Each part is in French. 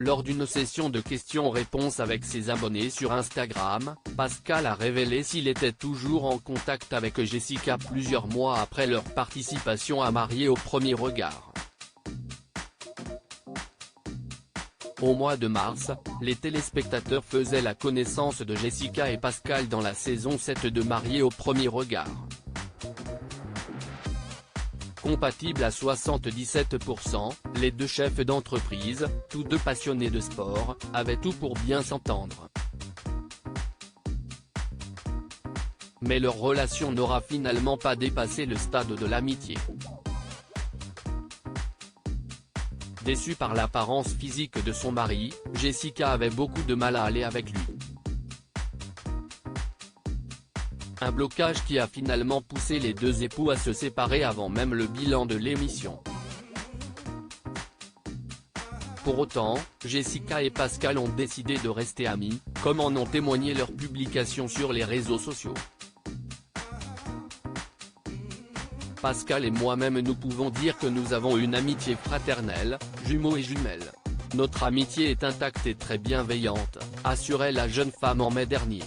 Lors d'une session de questions-réponses avec ses abonnés sur Instagram, Pascal a révélé s'il était toujours en contact avec Jessica plusieurs mois après leur participation à Mariés au premier regard. Au mois de mars, les téléspectateurs faisaient la connaissance de Jessica et Pascal dans la saison 7 de Mariés au premier regard. Compatibles à 77%, les deux chefs d'entreprise, tous deux passionnés de sport, avaient tout pour bien s'entendre. Mais leur relation n'aura finalement pas dépassé le stade de l'amitié. Déçue par l'apparence physique de son mari, Jessica avait beaucoup de mal à aller avec lui. Un blocage qui a finalement poussé les deux époux à se séparer avant même le bilan de l'émission. Pour autant, Jessica et Pascal ont décidé de rester amis, comme en ont témoigné leurs publications sur les réseaux sociaux. Pascal et moi-même nous pouvons dire que nous avons une amitié fraternelle, jumeaux et jumelles. Notre amitié est intacte et très bienveillante, assurait la jeune femme en mai dernier.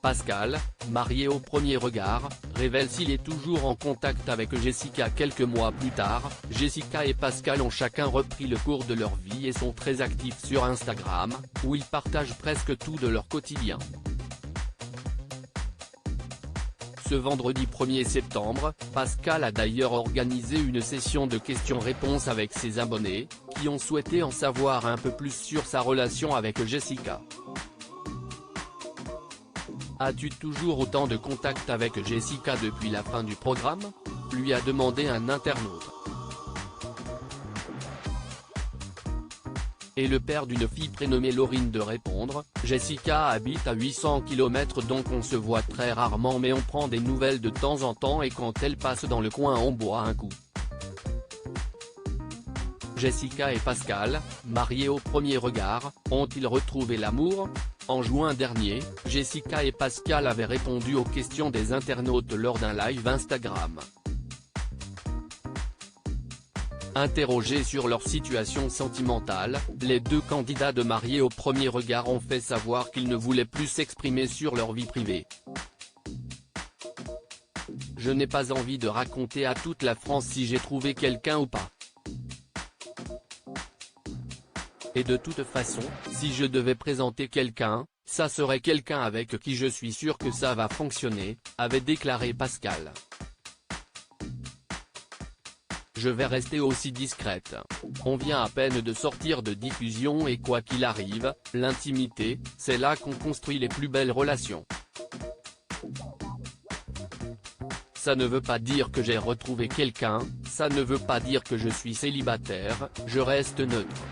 Pascal, marié au premier regard, révèle s'il est toujours en contact avec Jessica quelques mois plus tard. Jessica et Pascal ont chacun repris le cours de leur vie et sont très actifs sur Instagram, où ils partagent presque tout de leur quotidien. Ce vendredi 1er septembre, Pascal a d'ailleurs organisé une session de questions-réponses avec ses abonnés, qui ont souhaité en savoir un peu plus sur sa relation avec Jessica. As-tu toujours autant de contact avec Jessica depuis la fin du programme ? Lui a demandé un internaute. Et le père d'une fille prénommée Laurine de répondre, Jessica habite à 800 km donc on se voit très rarement mais on prend des nouvelles de temps en temps et quand elle passe dans le coin on boit un coup. Jessica et Pascal, mariés au premier regard, ont-ils retrouvé l'amour ? En juin dernier, Jessica et Pascal avaient répondu aux questions des internautes lors d'un live Instagram. Interrogés sur leur situation sentimentale, les deux candidats de Mariés au premier regard ont fait savoir qu'ils ne voulaient plus s'exprimer sur leur vie privée. Je n'ai pas envie de raconter à toute la France si j'ai trouvé quelqu'un ou pas. Et de toute façon, si je devais présenter quelqu'un, ça serait quelqu'un avec qui je suis sûr que ça va fonctionner, avait déclaré Pascal. Je vais rester aussi discrète. On vient à peine de sortir de diffusion et quoi qu'il arrive, l'intimité, c'est là qu'on construit les plus belles relations. Ça ne veut pas dire que j'ai retrouvé quelqu'un, ça ne veut pas dire que je suis célibataire, je reste neutre.